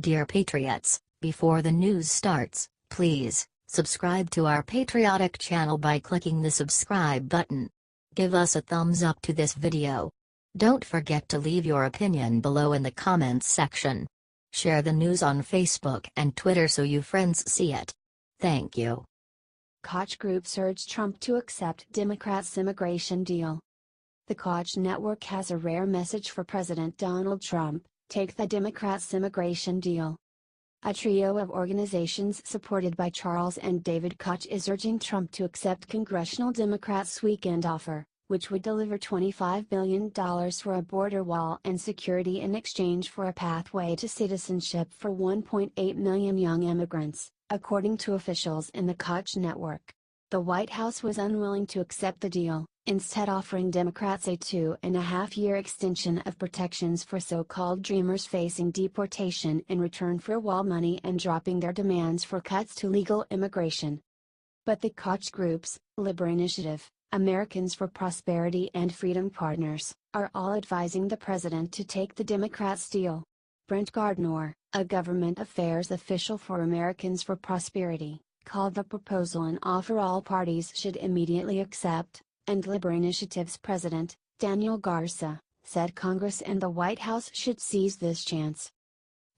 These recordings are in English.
Dear Patriots, before the news starts, please subscribe to our patriotic channel by clicking the subscribe button. Give us a thumbs up to this video. Don't forget to leave your opinion below in the comments section. Share the news on Facebook and Twitter so you friends see it. Thank you. Koch groups urge Trump to accept Democrats' immigration deal. The Koch network has a rare message for President Donald Trump: take the Democrats' immigration deal. A trio of organizations supported by Charles and David Koch is urging Trump to accept congressional Democrats' weekend offer, which would deliver $25 billion for a border wall and security in exchange for a pathway to citizenship for 1.8 million young immigrants, according to officials in the Koch network. The White House was unwilling to accept the deal, instead offering Democrats a 2.5-year extension of protections for so-called Dreamers facing deportation in return for wall money and dropping their demands for cuts to legal immigration. But the Koch groups, Libre Initiative, Americans for Prosperity and Freedom Partners, are all advising the president to take the Democrats' deal. Brent Gardner, a government affairs official for Americans for Prosperity, called the proposal an offer all parties should immediately accept, and Libre Initiative's president, Daniel Garza, said Congress and the White House should seize this chance.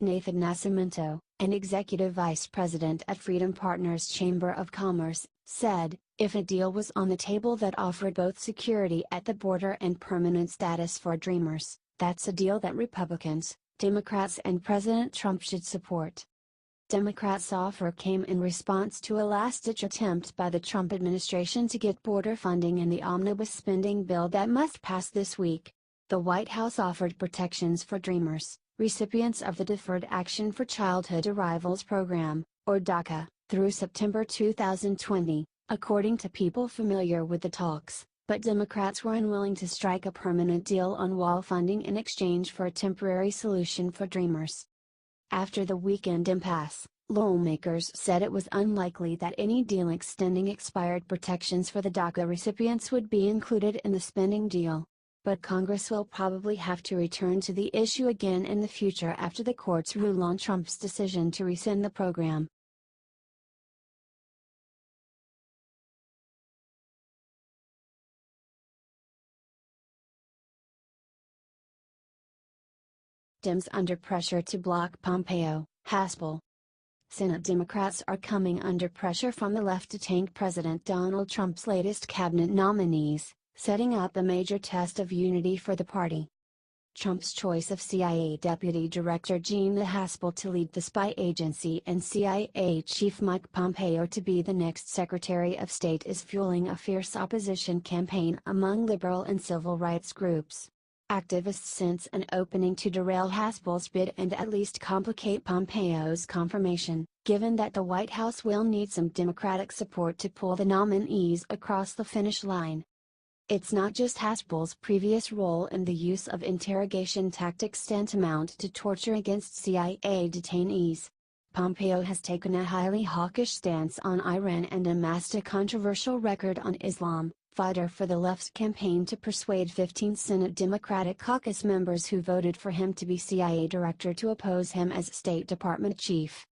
Nathan Nascimento, an executive vice president at Freedom Partners Chamber of Commerce, said, if a deal was on the table that offered both security at the border and permanent status for Dreamers, that's a deal that Republicans, Democrats and President Trump should support. Democrats' offer came in response to a last-ditch attempt by the Trump administration to get border funding in the omnibus spending bill that must pass this week. The White House offered protections for Dreamers, recipients of the Deferred Action for Childhood Arrivals program, or DACA, through September 2020, according to people familiar with the talks, but Democrats were unwilling to strike a permanent deal on wall funding in exchange for a temporary solution for Dreamers. After the weekend impasse, lawmakers said it was unlikely that any deal extending expired protections for the DACA recipients would be included in the spending deal. But Congress will probably have to return to the issue again in the future after the courts rule on Trump's decision to rescind the program. Dems under pressure to block Pompeo, Haspel. Senate Democrats are coming under pressure from the left to tank President Donald Trump's latest cabinet nominees, setting up a major test of unity for the party. Trump's choice of CIA Deputy Director Gina Haspel to lead the spy agency and CIA Chief Mike Pompeo to be the next Secretary of State is fueling a fierce opposition campaign among liberal and civil rights groups. Activists sense an opening to derail Haspel's bid and at least complicate Pompeo's confirmation, given that the White House will need some Democratic support to pull the nominees across the finish line. It's not just Haspel's previous role in the use of interrogation tactics tantamount to torture against CIA detainees. Pompeo has taken a highly hawkish stance on Iran and amassed a controversial record on Islam, fighter for the left's campaign to persuade 15 Senate Democratic caucus members who voted for him to be CIA director to oppose him as State Department chief.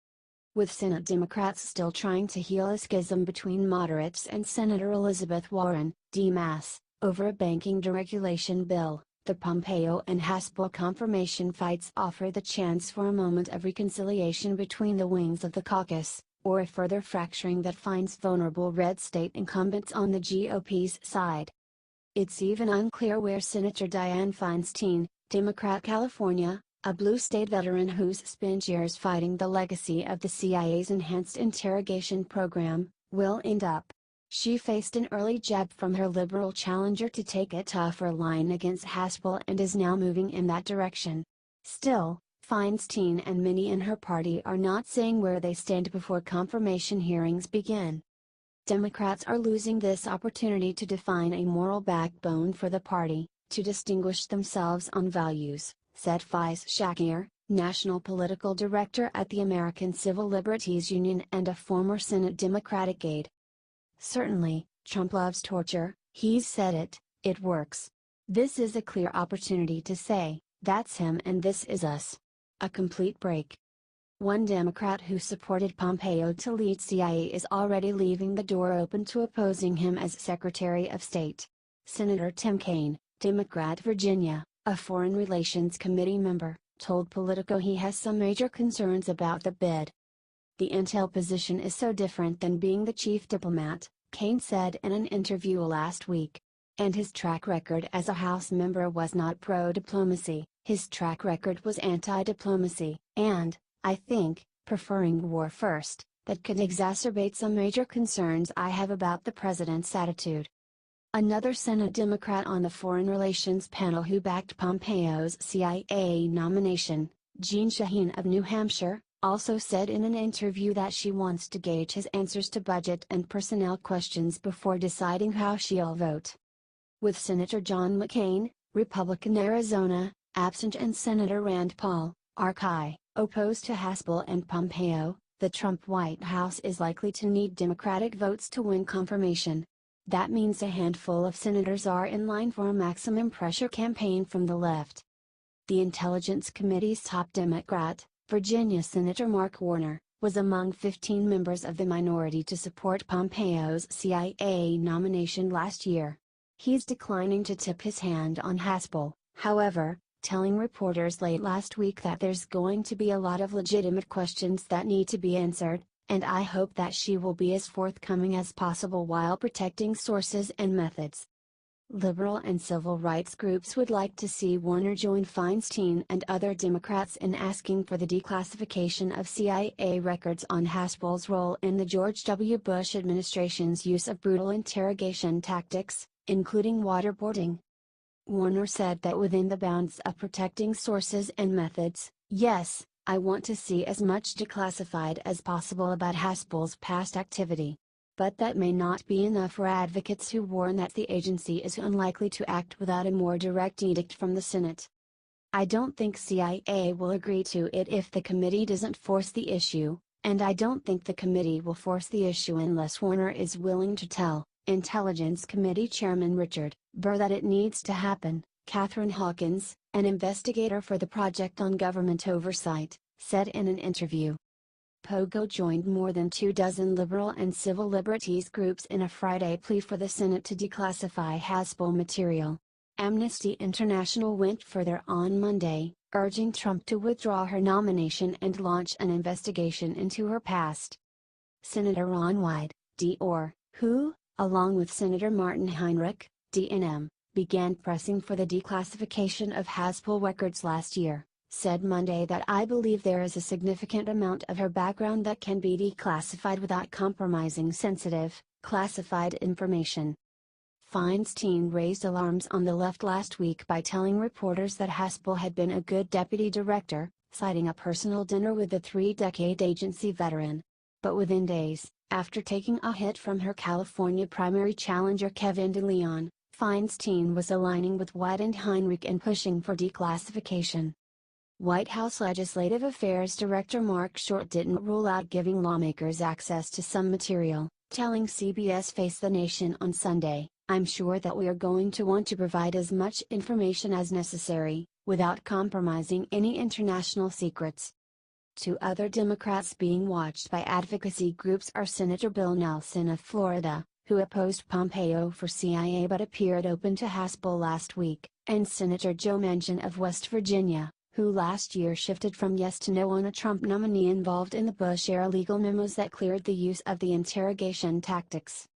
With Senate Democrats still trying to heal a schism between moderates and Senator Elizabeth Warren, D-Mass, over a banking deregulation bill, the Pompeo and Haspel confirmation fights offer the chance for a moment of reconciliation between the wings of the caucus, or a further fracturing that finds vulnerable red state incumbents on the GOP's side. It's even unclear where Senator Dianne Feinstein, Democrat California, a blue state veteran who's spent years fighting the legacy of the CIA's enhanced interrogation program, will end up. She faced an early jab from her liberal challenger to take a tougher line against Haspel and is now moving in that direction. Still, Feinstein and many in her party are not saying where they stand before confirmation hearings begin. Democrats are losing this opportunity to define a moral backbone for the party, to distinguish themselves on values, said Faiz Shakir, national political director at the American Civil Liberties Union and a former Senate Democratic aide. Certainly, Trump loves torture, he's said it works. This is a clear opportunity to say, that's him and this is us. A complete break. One Democrat who supported Pompeo to lead CIA is already leaving the door open to opposing him as Secretary of State. Senator Tim Kaine, Democrat Virginia, a Foreign Relations Committee member, told Politico he has some major concerns about the bid. The intel position is so different than being the chief diplomat, Kaine said in an interview last week. And his track record as a House member was not pro-diplomacy, his track record was anti-diplomacy, and, I think, preferring war first, that could exacerbate some major concerns I have about the president's attitude. Another Senate Democrat on the Foreign Relations panel who backed Pompeo's CIA nomination, Jean Shaheen of New Hampshire, also said in an interview that she wants to gauge his answers to budget and personnel questions before deciding how she'll vote. With Senator John McCain, Republican Arizona, absent and Senator Rand Paul, RCI, opposed to Haspel and Pompeo, the Trump White House is likely to need Democratic votes to win confirmation. That means a handful of senators are in line for a maximum pressure campaign from the left. The Intelligence Committee's top Democrat, Virginia Senator Mark Warner, was among 15 members of the minority to support Pompeo's CIA nomination last year. He's declining to tip his hand on Haspel, however, telling reporters late last week that there's going to be a lot of legitimate questions that need to be answered, and I hope that she will be as forthcoming as possible while protecting sources and methods. Liberal and civil rights groups would like to see Warner join Feinstein and other Democrats in asking for the declassification of CIA records on Haspel's role in the George W. Bush administration's use of brutal interrogation tactics, including waterboarding. Warner said that within the bounds of protecting sources and methods, yes, I want to see as much declassified as possible about Haspel's past activity. But that may not be enough for advocates who warn that the agency is unlikely to act without a more direct edict from the Senate. I don't think CIA will agree to it if the committee doesn't force the issue, and I don't think the committee will force the issue unless Warner is willing to tell Intelligence Committee Chairman Richard Burr that it needs to happen. Catherine Hawkins, an investigator for the Project on Government Oversight, said in an interview. Pogo joined more than 24 liberal and civil liberties groups in a Friday plea for the Senate to declassify Haspel material. Amnesty International went further on Monday, urging Trump to withdraw her nomination and launch an investigation into her past. Senator Ron Wyden, D.R., who, along with Senator Martin Heinrich, D&M, began pressing for the declassification of Haspel records last year, said Monday that I believe there is a significant amount of her background that can be declassified without compromising sensitive, classified information. Feinstein raised alarms on the left last week by telling reporters that Haspel had been a good deputy director, citing a personal dinner with the 3-decade agency veteran. But within days, after taking a hit from her California primary challenger Kevin DeLeon, Feinstein was aligning with Wyden and Heinrich in pushing for declassification. White House Legislative Affairs Director Mark Short didn't rule out giving lawmakers access to some material, telling CBS Face the Nation on Sunday, I'm sure that we are going to want to provide as much information as necessary, without compromising any international secrets. Two other Democrats being watched by advocacy groups are Senator Bill Nelson of Florida, who opposed Pompeo for CIA but appeared open to Haspel last week, and Senator Joe Manchin of West Virginia, who last year shifted from yes to no on a Trump nominee involved in the Bush-era legal memos that cleared the use of the interrogation tactics.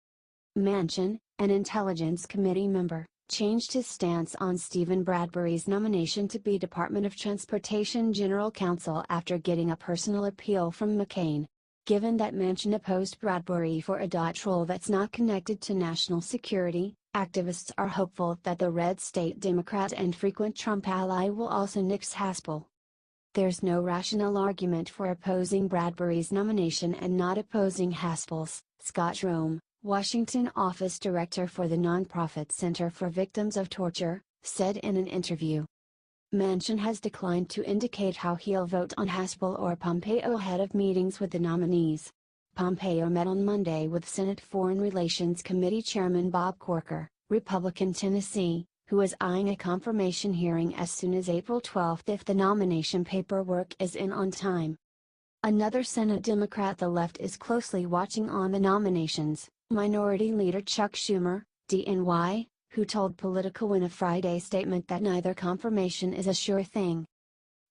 Manchin, an Intelligence Committee member, changed his stance on Stephen Bradbury's nomination to be Department of Transportation General Counsel after getting a personal appeal from McCain. Given that Manchin opposed Bradbury for a role that's not connected to national security, activists are hopeful that the red state Democrat and frequent Trump ally will also nix Haspel. There's no rational argument for opposing Bradbury's nomination and not opposing Haspel's, Scott Rome, Washington office director for the nonprofit Center for Victims of Torture, said in an interview. Manchin has declined to indicate how he'll vote on Haspel or Pompeo ahead of meetings with the nominees. Pompeo met on Monday with Senate Foreign Relations Committee Chairman Bob Corker, Republican Tennessee, who is eyeing a confirmation hearing as soon as April 12 if the nomination paperwork is in on time. Another Senate Democrat the left is closely watching on the nominations, Minority Leader Chuck Schumer, DNY, who told Politico in a Friday statement that neither confirmation is a sure thing.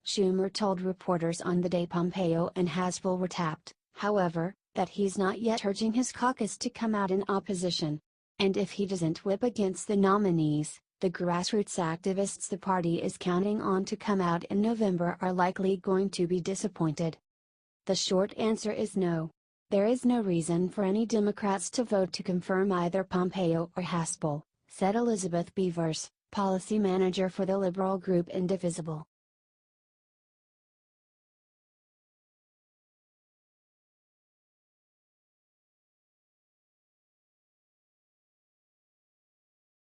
Schumer told reporters on the day Pompeo and Haspel were tapped, however, that he's not yet urging his caucus to come out in opposition. And if he doesn't whip against the nominees, the grassroots activists the party is counting on to come out in November are likely going to be disappointed. The short answer is no. There is no reason for any Democrats to vote to confirm either Pompeo or Haspel, said Elizabeth Beavers, policy manager for the liberal group Indivisible.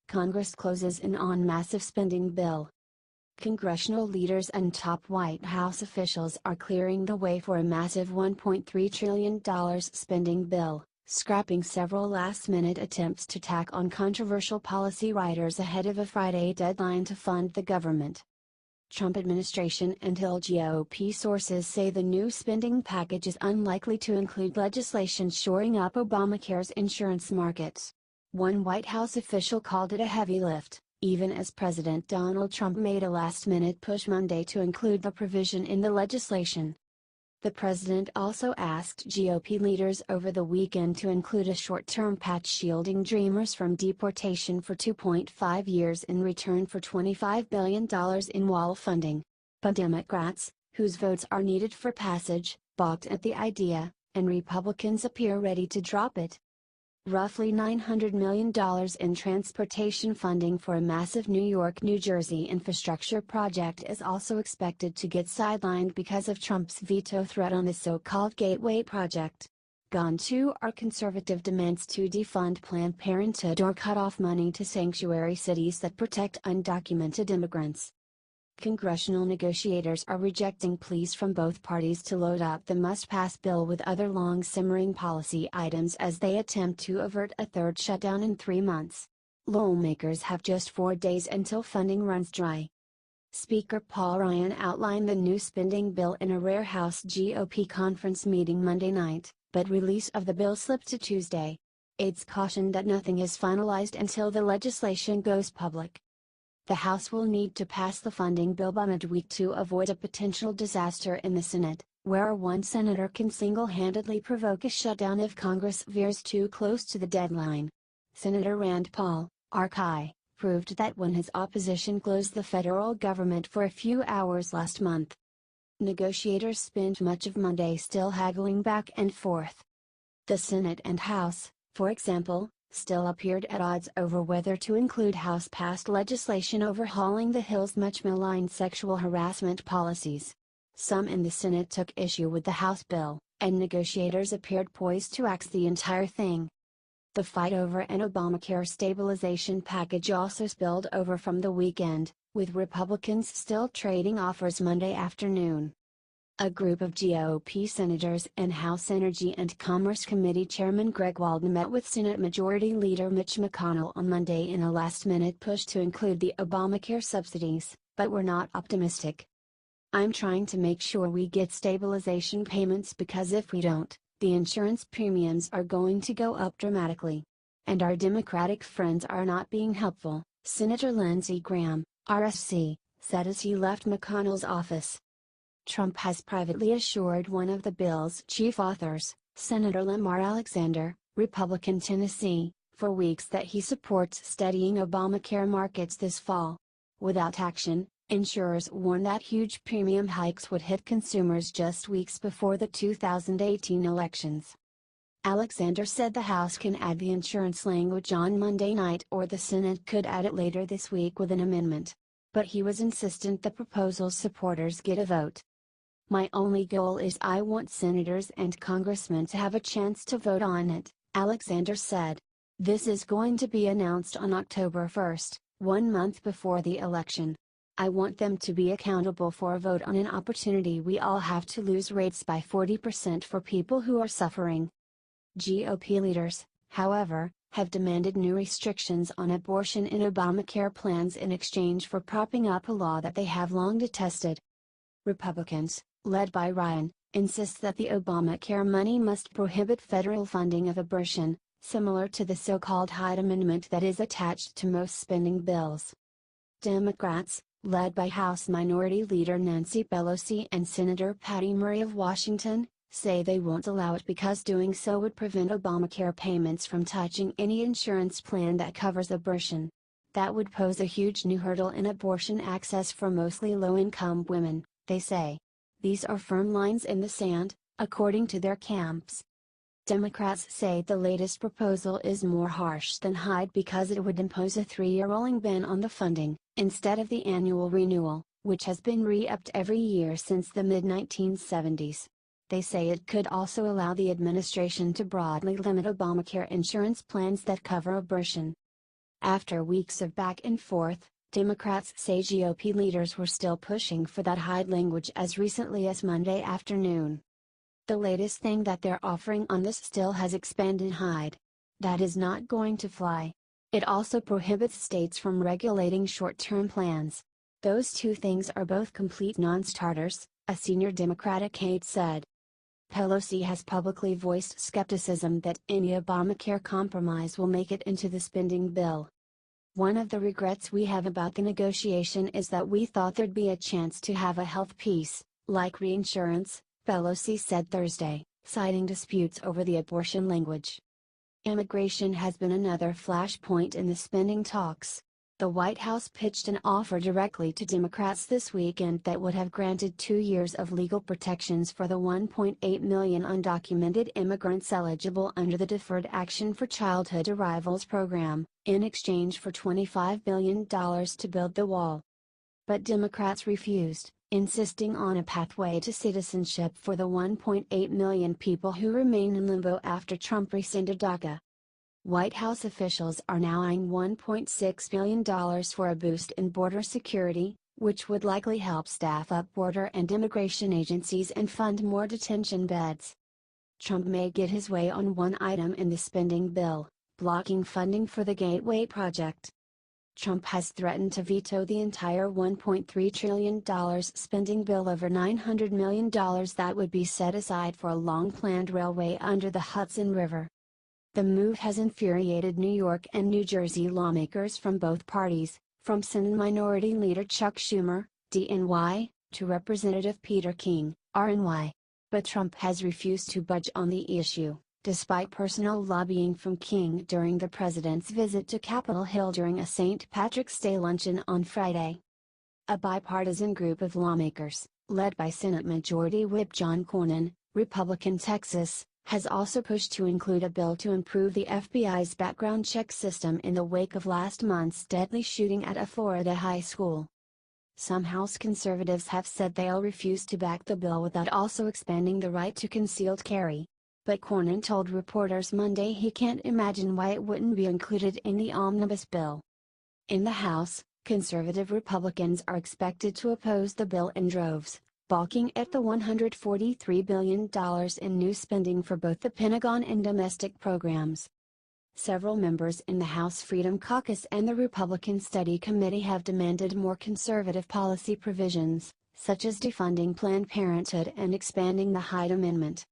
Congress closes in on massive spending bill. Congressional leaders and top White House officials are clearing the way for a massive $1.3 trillion spending bill, scrapping several last-minute attempts to tack on controversial policy riders ahead of a Friday deadline to fund the government. Trump administration and Hill GOP sources say the new spending package is unlikely to include legislation shoring up Obamacare's insurance markets. One White House official called it a heavy lift, even as President Donald Trump made a last-minute push Monday to include the provision in the legislation. The president also asked GOP leaders over the weekend to include a short-term patch shielding Dreamers from deportation for 2.5 years in return for $25 billion in wall funding. But Democrats, whose votes are needed for passage, balked at the idea, and Republicans appear ready to drop it. Roughly $900 million in transportation funding for a massive New York-New Jersey infrastructure project is also expected to get sidelined because of Trump's veto threat on the so-called Gateway project. Gone too are conservative demands to defund Planned Parenthood or cut off money to sanctuary cities that protect undocumented immigrants. Congressional negotiators are rejecting pleas from both parties to load up the must-pass bill with other long-simmering policy items as they attempt to avert a third shutdown in 3 months. Lawmakers have just 4 days until funding runs dry. Speaker Paul Ryan outlined the new spending bill in a rare House GOP conference meeting Monday night, but release of the bill slipped to Tuesday. Aides cautioned that nothing is finalized until the legislation goes public. The House will need to pass the funding bill by midweek to avoid a potential disaster in the Senate, where one senator can single-handedly provoke a shutdown if Congress veers too close to the deadline. Senator Rand Paul, RK, proved that when his opposition closed the federal government for a few hours last month. Negotiators spent much of Monday still haggling back and forth. The Senate and House, for example, still appeared at odds over whether to include House-passed legislation overhauling the Hill's much-maligned sexual harassment policies. Some in the Senate took issue with the House bill, and negotiators appeared poised to axe the entire thing. The fight over an Obamacare stabilization package also spilled over from the weekend, with Republicans still trading offers Monday afternoon. A group of GOP senators and House Energy and Commerce Committee Chairman Greg Walden met with Senate Majority Leader Mitch McConnell on Monday in a last-minute push to include the Obamacare subsidies, but were not optimistic. "I'm trying to make sure we get stabilization payments because if we don't, the insurance premiums are going to go up dramatically. And our Democratic friends are not being helpful," Senator Lindsey Graham, RSC, said as he left McConnell's office. Trump has privately assured one of the bill's chief authors, Senator Lamar Alexander, Republican Tennessee, for weeks that he supports steadying Obamacare markets this fall. Without action, insurers warn that huge premium hikes would hit consumers just weeks before the 2018 elections. Alexander said the House can add the insurance language on Monday night or the Senate could add it later this week with an amendment. But he was insistent the proposal's supporters get a vote. "My only goal is I want senators and congressmen to have a chance to vote on it," Alexander said. "This is going to be announced on October 1st, 1 month before the election. I want them to be accountable for a vote on an opportunity we all have to lose rates by 40% for people who are suffering." GOP leaders, however, have demanded new restrictions on abortion in Obamacare plans in exchange for propping up a law that they have long detested. Republicans, led by Ryan, insists that the Obamacare money must prohibit federal funding of abortion, similar to the so-called Hyde Amendment that is attached to most spending bills. Democrats, led by House Minority Leader Nancy Pelosi and Senator Patty Murray of Washington, say they won't allow it because doing so would prevent Obamacare payments from touching any insurance plan that covers abortion. That would pose a huge new hurdle in abortion access for mostly low-income women, they say. These are firm lines in the sand, according to their camps. Democrats say the latest proposal is more harsh than Hyde because it would impose a 3-year rolling ban on the funding, instead of the annual renewal, which has been re-upped every year since the mid-1970s. They say it could also allow the administration to broadly limit Obamacare insurance plans that cover abortion. After weeks of back and forth, Democrats say GOP leaders were still pushing for that Hyde language as recently as Monday afternoon. The latest thing that they're offering on this still has expanded Hyde. That is not going to fly. It also prohibits states from regulating short-term plans. Those two things are both complete non-starters, a senior Democratic aide said. Pelosi has publicly voiced skepticism that any Obamacare compromise will make it into the spending bill. One of the regrets we have about the negotiation is that we thought there'd be a chance to have a health piece, like reinsurance, Pelosi said Thursday, citing disputes over the abortion language. Immigration has been another flashpoint in the spending talks. The White House pitched an offer directly to Democrats this weekend that would have granted 2 years of legal protections for the 1.8 million undocumented immigrants eligible under the Deferred Action for Childhood Arrivals program, in exchange for $25 billion to build the wall. But Democrats refused, insisting on a pathway to citizenship for the 1.8 million people who remain in limbo after Trump rescinded DACA. White House officials are now eyeing $1.6 billion for a boost in border security, which would likely help staff up border and immigration agencies and fund more detention beds. Trump may get his way on one item in the spending bill, blocking funding for the Gateway Project. Trump has threatened to veto the entire $1.3 trillion spending bill over $900 million that would be set aside for a long-planned railway under the Hudson River. The move has infuriated New York and New Jersey lawmakers from both parties, from Senate Minority Leader Chuck Schumer, DNY, to Representative Peter King, RNY. But Trump has refused to budge on the issue, despite personal lobbying from King during the president's visit to Capitol Hill during a St. Patrick's Day luncheon on Friday. A bipartisan group of lawmakers, led by Senate Majority Whip John Cornyn, Republican Texas, has also pushed to include a bill to improve the FBI's background check system in the wake of last month's deadly shooting at a Florida high school. Some House conservatives have said they'll refuse to back the bill without also expanding the right to concealed carry. But Cornyn told reporters Monday he can't imagine why it wouldn't be included in the omnibus bill. In the House, conservative Republicans are expected to oppose the bill in droves, balking at the $143 billion in new spending for both the Pentagon and domestic programs. Several members in the House Freedom Caucus and the Republican Study Committee have demanded more conservative policy provisions, such as defunding Planned Parenthood and expanding the Hyde Amendment.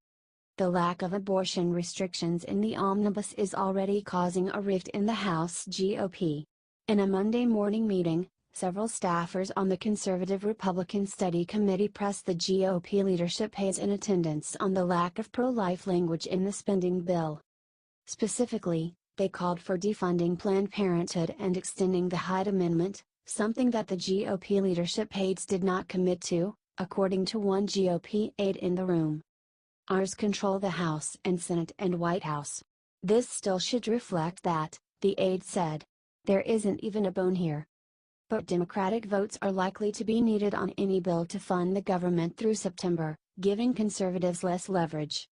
The lack of abortion restrictions in the omnibus is already causing a rift in the House GOP. In a Monday morning meeting, several staffers on the Conservative Republican Study Committee pressed the GOP leadership pays in attendance on the lack of pro-life language in the spending bill. Specifically, they called for defunding Planned Parenthood and extending the Hyde Amendment, something that the GOP leadership aides did not commit to, according to one GOP aide in the room. Ours control the House and Senate and White House. This still should reflect that, the aide said. There isn't even a bone here. But Democratic votes are likely to be needed on any bill to fund the government through September, giving conservatives less leverage.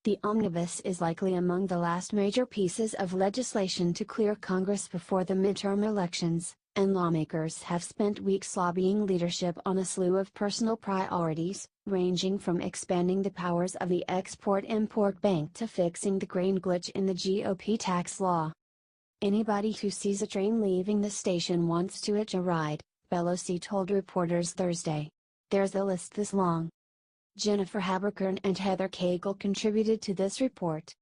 The omnibus is likely among the last major pieces of legislation to clear Congress before the midterm elections, and lawmakers have spent weeks lobbying leadership on a slew of personal priorities, ranging from expanding the powers of the Export-Import Bank to fixing the grain glitch in the GOP tax law. Anybody who sees a train leaving the station wants to hitch a ride, Pelosi told reporters Thursday. There's a list this long. Jennifer Haberkorn and Heather Cagle contributed to this report.